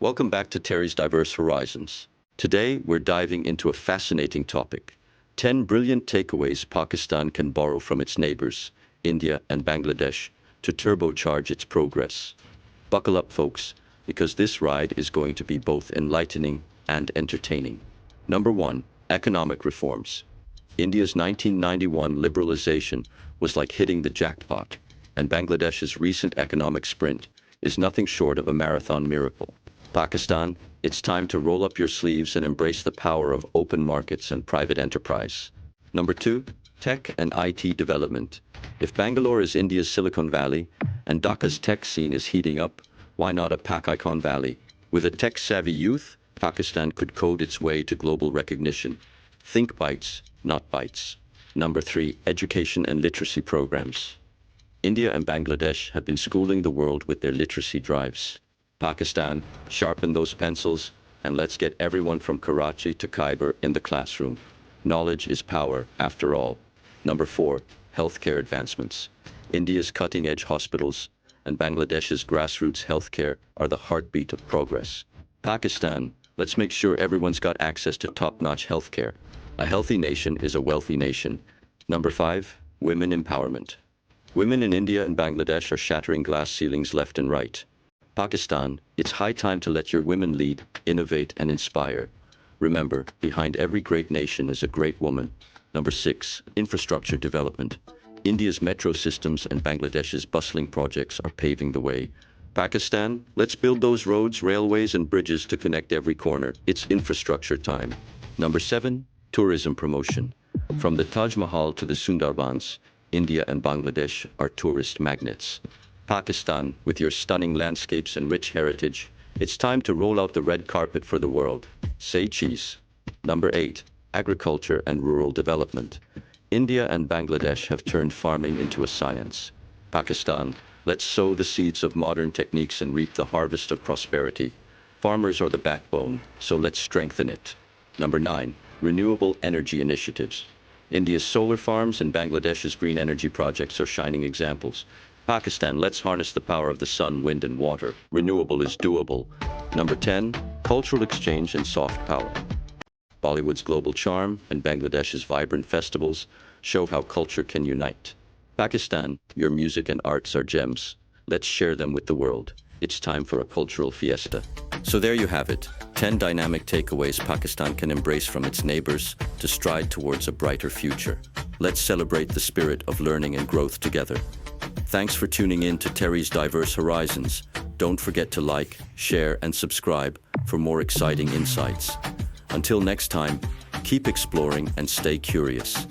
Welcome back to Terry's Diverse Horizons. Today, we're diving into a fascinating topic: 10 brilliant takeaways Pakistan can borrow from its neighbors, India and Bangladesh, to turbocharge its progress. Buckle up, folks, because this ride is going to be both enlightening and entertaining. Number 1. Economic reforms. India's 1991 liberalization was like hitting the jackpot, and Bangladesh's recent economic sprint is nothing short of a marathon miracle. Pakistan, it's time to roll up your sleeves and embrace the power of open markets and private enterprise. Number 2. Tech and IT development. If Bangalore is India's Silicon Valley and Dhaka's tech scene is heating up, why not a Pak-i-Con Valley? With a tech-savvy youth, Pakistan could code its way to global recognition. Think bytes, not bytes. Number 3. Education and literacy programs. India and Bangladesh have been schooling the world with their literacy drives. Pakistan, sharpen those pencils, and let's get everyone from Karachi to Khyber in the classroom. Knowledge is power, after all. Number 4. Healthcare advancements. India's cutting-edge hospitals and Bangladesh's grassroots healthcare are the heartbeat of progress. Pakistan, let's make sure everyone's got access to top-notch healthcare. A healthy nation is a wealthy nation. Number 5. Women empowerment. Women in India and Bangladesh are shattering glass ceilings left and right. Pakistan, it's high time to let your women lead, innovate, and inspire. Remember, behind every great nation is a great woman. Number 6. Infrastructure development. India's metro systems and Bangladesh's bustling projects are paving the way. Pakistan, let's build those roads, railways, and bridges to connect every corner. It's infrastructure time. Number 7. Tourism promotion. From the Taj Mahal to the Sundarbans, India and Bangladesh are tourist magnets. Pakistan, with your stunning landscapes and rich heritage, it's time to roll out the red carpet for the world. Say cheese. Number 8. Agriculture and rural development. India and Bangladesh have turned farming into a science. Pakistan, let's sow the seeds of modern techniques and reap the harvest of prosperity. Farmers are the backbone, so let's strengthen it. Number 9. Renewable energy initiatives. India's solar farms and Bangladesh's green energy projects are shining examples. Pakistan, let's harness the power of the sun, wind, and water. Renewable is doable. Number 10. Cultural exchange and soft power. Bollywood's global charm and Bangladesh's vibrant festivals show how culture can unite. Pakistan, your music and arts are gems. Let's share them with the world. It's time for a cultural fiesta. So there you have it, 10 dynamic takeaways Pakistan can embrace from its neighbors to stride towards a brighter future. Let's celebrate the spirit of learning and growth together. Thanks for tuning in to Terry's Diverse Horizons. Don't forget to like, share, and subscribe for more exciting insights. Until next time, keep exploring and stay curious.